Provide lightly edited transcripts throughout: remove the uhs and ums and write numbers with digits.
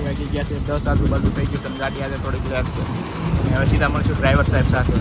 વાગી ગયા છે 10 આજુબાજુ થઈ ગયું. તમે ગાડી આજે થોડીક લેટ છે. અને હવે સીધા મળશું ડ્રાઈવર સાહેબ સાથે.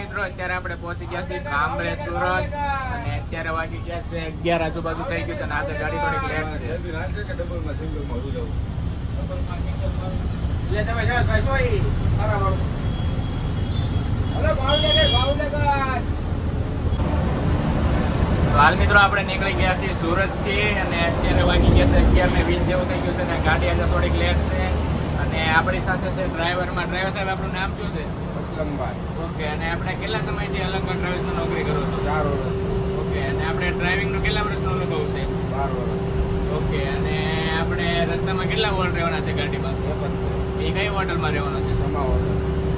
મિત્રો અત્યારે આપણે પહોંચી ગયા છીએ કામરે સુરત અને અત્યારે વાગી ગયા છે 11 આજુબાજુ થઈ ગયું છે અને આજે ગાડી થોડીક લેટ છે. હાલ મિત્રો આપણે નીકળી ગયા છીએ સુરત થી અને અત્યારે વાગી ગયા છે 11:20 જેવું થઈ ગયું છે અને ગાડી આજે થોડીક લેટ છે. અને આપણી સાથે છે ડ્રાઈવર સાહેબ. આપણું નામ શું છે? ઓકે. અને આપણે કેટલા સમયથી અલંકાર ટ્રાવેલ્સમાં નોકરી કરો છો? 4 વર્ષ. ઓકે. અને આપણે ડ્રાઇવિંગનો કેટલા વર્ષનો અનુભવ છે? 12 વર્ષ. ઓકે. અને આપણે રસ્તામાં કેટલા વોટ રહેવાના છે ગાડીમાં? એ કઈ હોટલમાં રહેવાનો છે?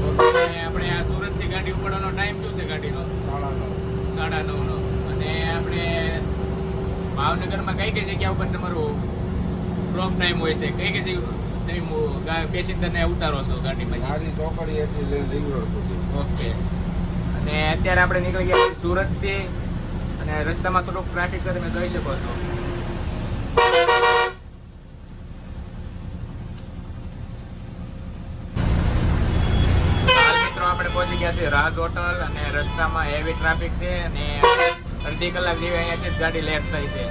ઓકે. અને આપણે આ સુરતથી ગાડી ઉપડવાનો ટાઈમ શું છે ગાડીનો? 9:30. અને આપણે ભાવનગરમાં કઈ કઈ જગ્યા ઉપર તમારું ડ્રોપ ટાઈમ હોય છે? કઈ કઈ પેસેન્જરને ઉતારો છો ગાડીમાં? ઓકે. અને અત્યારે આપણે નીકળી ગયા છીએ સુરતથી અને રસ્તામાં થોડુંક ટ્રાફિક છે, તમે જોઈ શકો છો. મિત્રો આપણે પહોંચી ગયા છીએ રાજ હોટલ અને રસ્તામાં હેવી ટ્રાફિક છે અને અડધી કલાક જેવી અહીંયાથી જ ગાડી લેટ થઈ છે.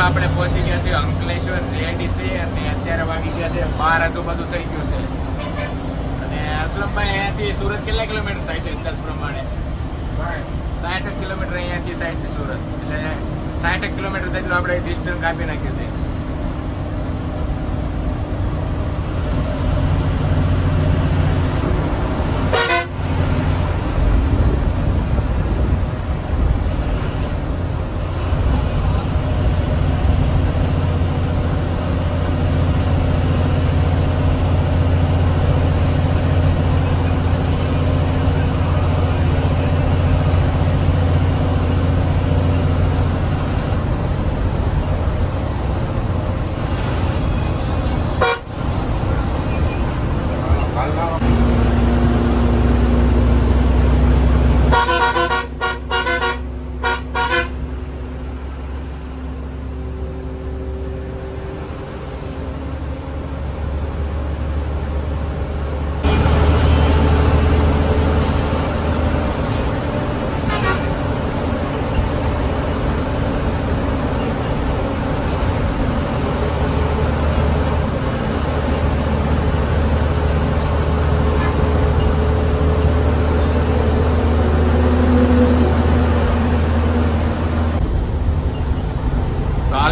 આપણે પહોંચી ગયા છીએ અંકલેશ્વર જીઆઈડીસી અને અત્યારે વાગી ગયા છે 12 આજુબાજુ થઈ ગયું છે. અને અસલમભાઈ અહીંયાથી સુરત કેટલા કિલોમીટર થાય છે અંદાજ પ્રમાણે? 60 કિલોમીટર અહીંયાથી થાય છે સુરત. એટલે 60 કિલોમીટર જેટલું આપણે ડિસ્ટન્સ કાપી નાખ્યું છે.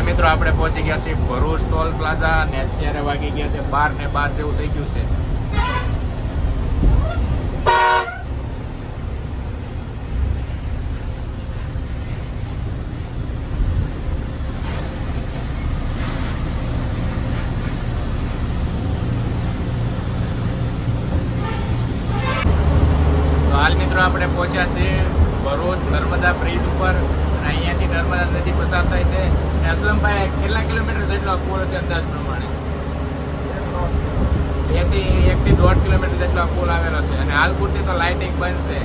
મિત્રો આપણે પહોંચી ગયા છીએ ભરૂચ ટોલ પ્લાઝા અને અત્યારે વાગી ગયા છે 12 ને 12 જેવું થઈ ગયું છે. તો હાલ મિત્રો આપણે પહોંચ્યા છીએ ભરૂચ નર્મદા બ્રિજ ઉપર. અહીંયાથી નર્મદા નદી પસાર થાય છે. અસલમભાઈ કેટલા કિલોમીટર જેટલો પુલ છે અંદાજ પ્રમાણે? 1 થી 1.5 કિલોમીટર જેટલો પુલ આવેલો છે અને હાલ પૂરતી તો લાઇટિંગ બંધ છે.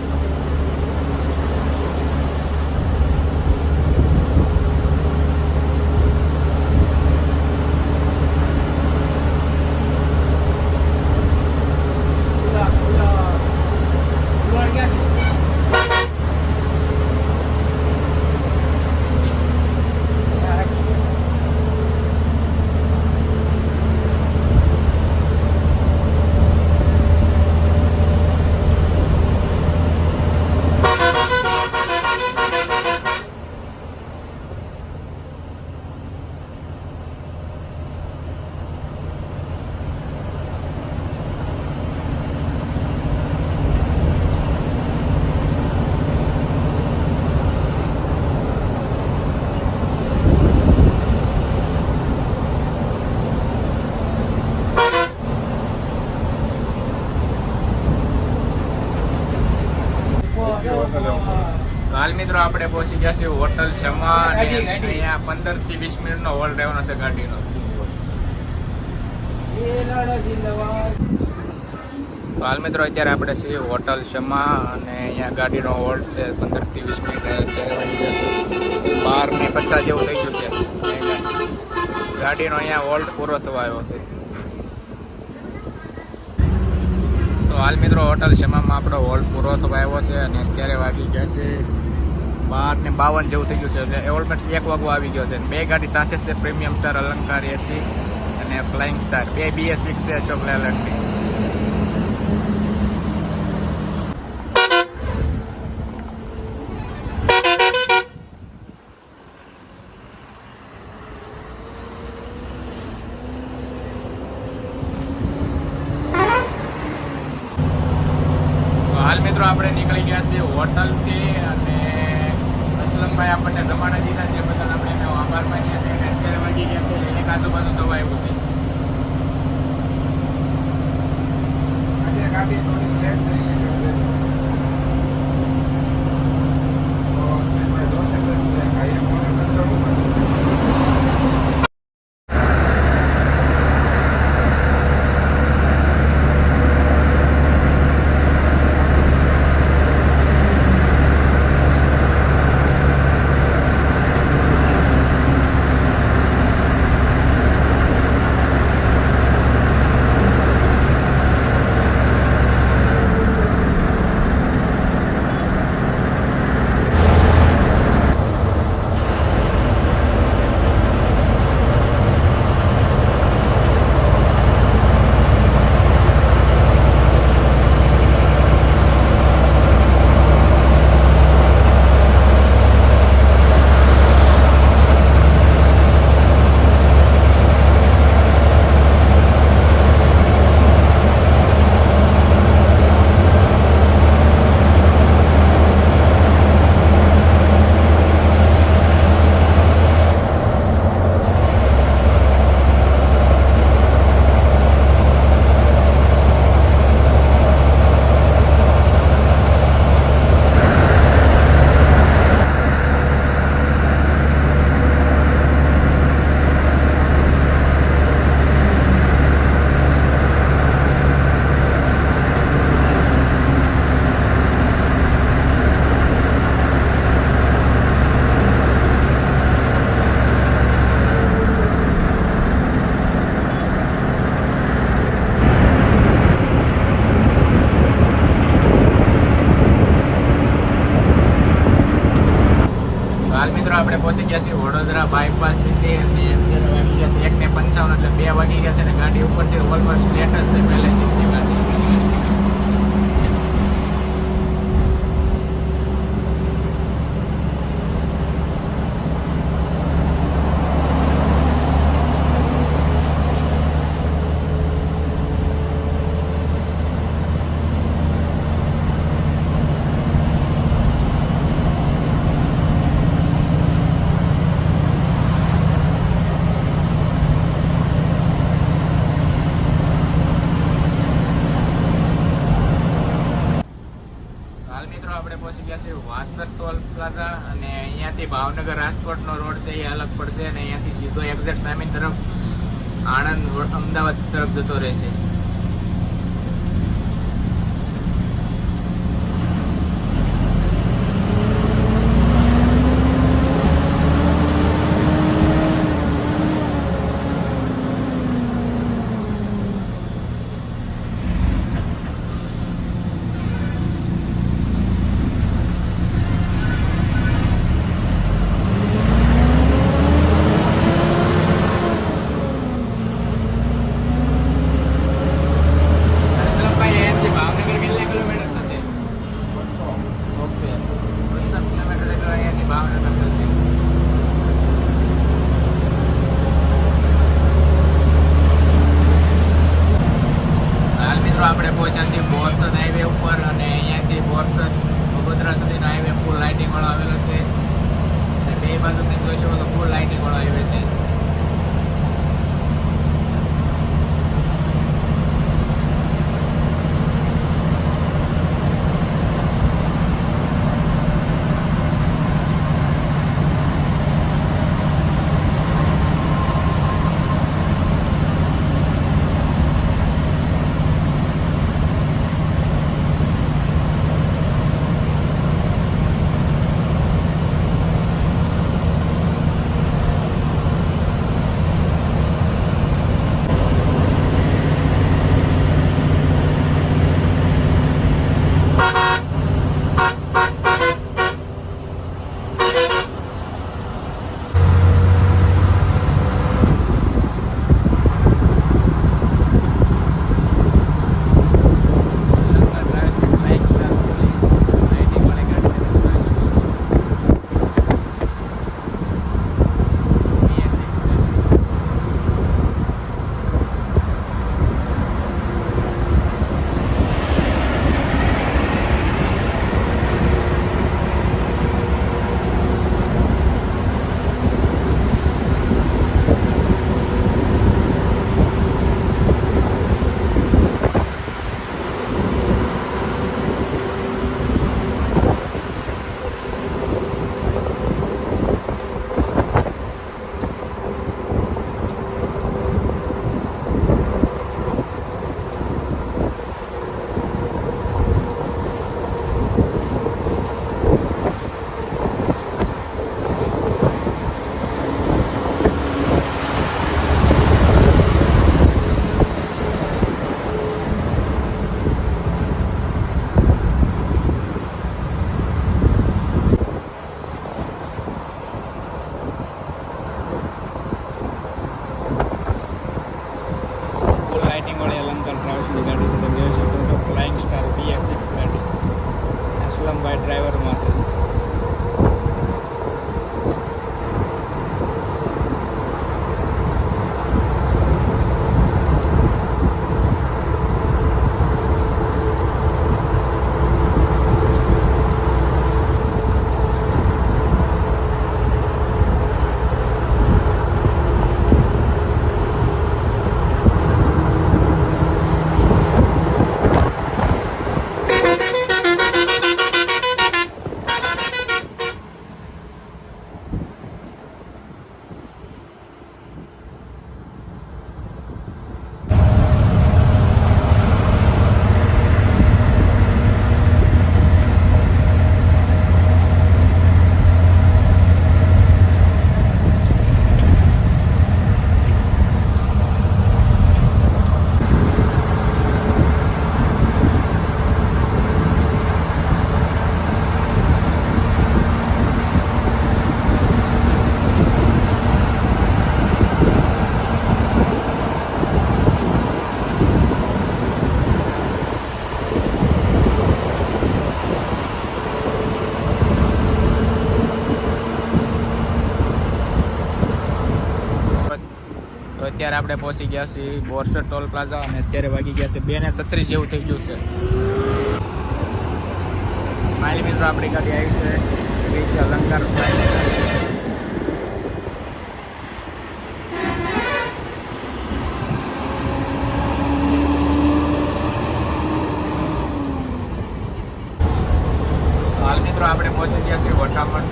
હાલ મિત્રો આપણે પહોંચી ગયા છીએ હોટલ શમા અને અહીંયા 15 થી 20 મિનિટનો હોલ્ડ રહેવાનો છે ગાડીનો. હાલ મિત્રો અત્યારે આપણે છીએ હોટલ શમા અને અહીંયા ગાડીનો હોલ્ડ છે 15 થી 20 મિનિટ. અત્યારે વાગી જશે 12 ને 50 જેવું થઈ ગયું છે. ગાડીનો અહીંયા હોલ્ડ પૂરો થવા આવ્યો છે. તો હાલ મિત્રો હોટલ શમામાં આપણો હોલ્ડ પૂરો થવા આવ્યો છે અને અત્યારે વાગી ગયા છે 12 ને 52 જેવું થઈ ગયું છે. એટલે ઓલમોસ્ટ 1 વાગો આવી ગયો છે. 2 ગાડી સાથે છે, પ્રીમિયમ સ્ટાર અલંકાર એસી અને ફ્લાઇંગ સ્ટાર. 2 BS6 છે અશોક લેલન્ડની. હાલ મિત્રો આપણે નીકળી ગયા છીએ હોટલથી અને અસલમભાઈ આપણને જમાના દીધા તે બદલ આપણે એનો આભાર માનીએ છીએ. અને અત્યારે વાગી ગયા છે 1 આજુબાજુ થવા આવ્યું છે. આજે ગાડી થોડી લેટ થઈ ગઈ છે. આપણે પહોંચી ગયા છીએ વડોદરા બાયપાસ સિટી અને અત્યારે વાગી ગયા છે 1:55 એટલે 2 વાગી ગયા છે ને ગાડી ઉપરથી ઓલમોસ્ટ લેટ જ છે પહેલેથી ગાડી. આપણે પહોંચી ગયા છે વાસદ ટોલ પ્લાઝા અને અહીંયાથી ભાવનગર રાજકોટનો રોડ છે એ અલગ પડશે અને અહીંયાથી સીધો એક્ઝેક્ટ સામે તરફ આણંદ અમદાવાદ તરફ જતો રહેશે. આપણે પહોંચ્યા છીએ બોરસદ હાઈવે ઉપર અને અહીંયાથી બોરસદ બગોદરા સુધીનો હાઈવે ફૂલ લાઇટિંગ વાળો આવેલો છે અને બે બાજુ તમે જોઈ શકો તો ફૂલ લાઇટિંગ વાળો હાઈવે છે. ભાઈ ડ્રાઈવરમાં છે. અત્યારે આપણે પહોંચી ગયા છીએ બોરસદ ટોલ પ્લાઝા અને અત્યારે વાગી ગયા છે 2:36 જેવું થઈ ગયું છે. ફાઇનલી મિત્રો આપણી ગાડી આવી છે રીચ અલંકાર હાલ મિત્રો આપણે પહોંચી ગયા છીએ વટામણ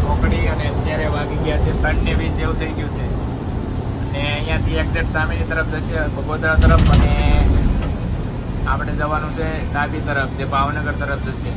ચોકડી અને અત્યારે વાગી ગયા છે 3:20 જેવું થઈ ગયું છે. અને અહીંયાથી એક્ઝેક્ટ સામેની તરફ જશે બગોદરા તરફ અને આપણે જવાનું છે ડાબી તરફ જે ભાવનગર તરફ જશે.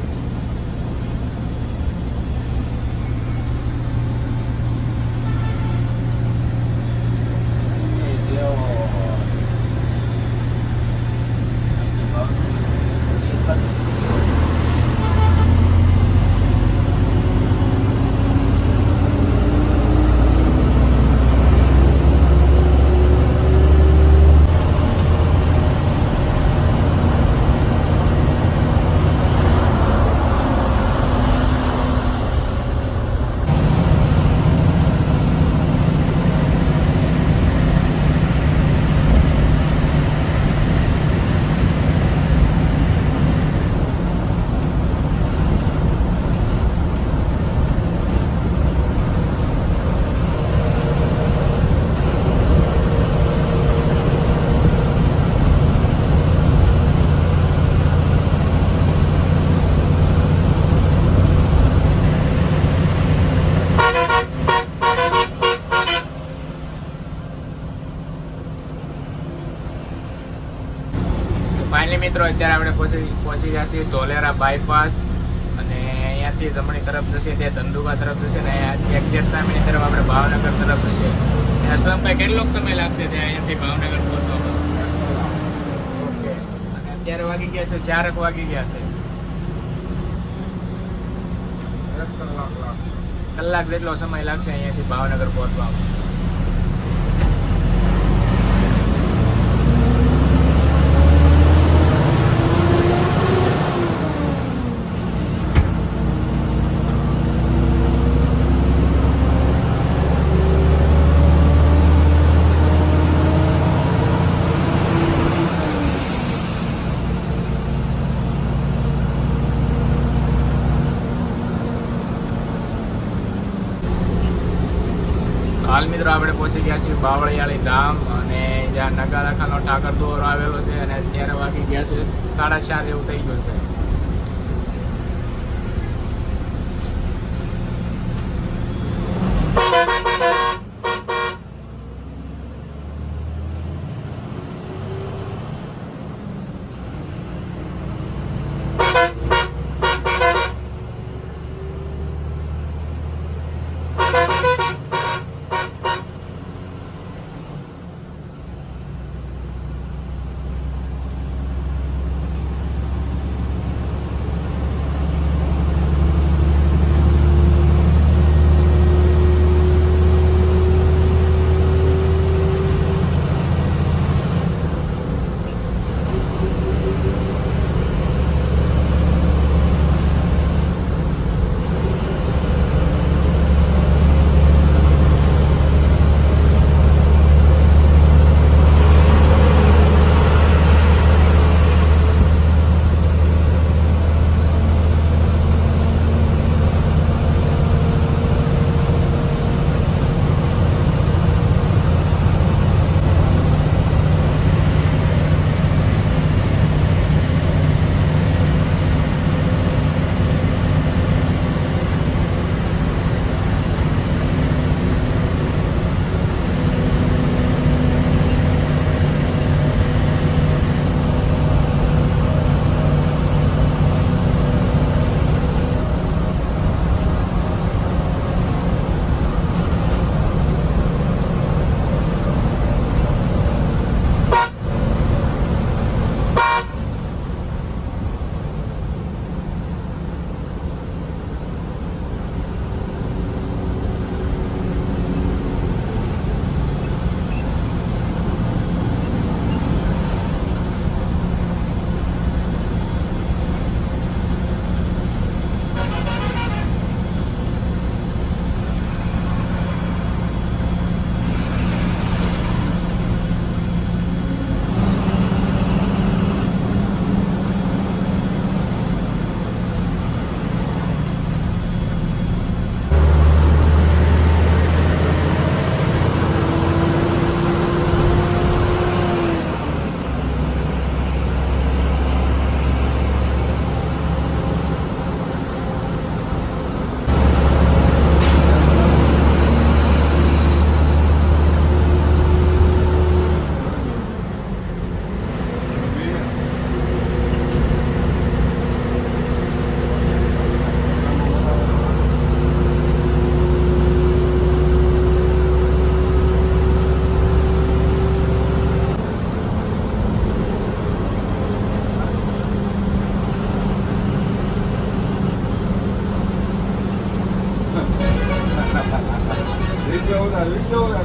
ફાઇનલી મિત્રો અત્યારે આપણે પહોંચી ગયા છીએ ધોલેરા બાયપાસ અને અહીંયાથી જમણી તરફ જશે તે ધંધુકા તરફ જશે ને એક્ઝેક્ટ સામેની તરફ આપણે ભાવનગર તરફ જશે. અસમભાઈ કેટલો સમય લાગશે ત્યાં અહીંયાથી ભાવનગર પહોંચવામાં? ઓકે. અને અત્યારે વાગી ગયા છે 4 વાગી ગયા છે. કલાક જેટલો સમય લાગશે અહીંયાથી ભાવનગર પહોંચવામાં. હાલ મિત્રો આપણે પહોંચી ગયા છીએ બાવળિયાળી ધામ અને જ્યાં નગારાખાનો ઠાકર દોર આવેલો છે અને અત્યારે વાગી ગયા છે 4:30 જેવું થઈ ગયું છે.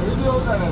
વિડીયો ઉતારે.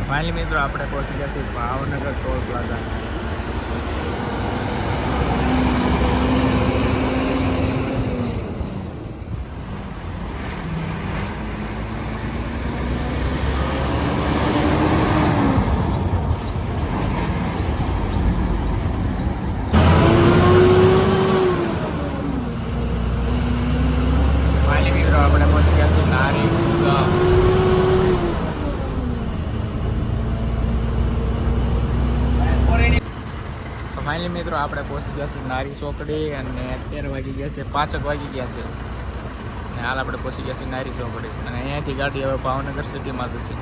ફાઇનલી મિત્રો આપણે પહોંચી ગયા છીએ ભાવનગર ટોલ પ્લાઝા. ફાઇનલી મિત્રો આપણે પહોંચી ગયા છીએ નારી ગામ. ફાઇનલી મિત્રો આપણે પહોંચી ગયા છીએ નારી ચોકડી અને અત્યારે વાગી ગયા છે 5 વાગી ગયા છે અને હાલ આપણે પહોંચી ગયા છીએ નારી ચોકડી અને અહીંયાથી ગાડી હવે ભાવનગર સિટીમાં જશે.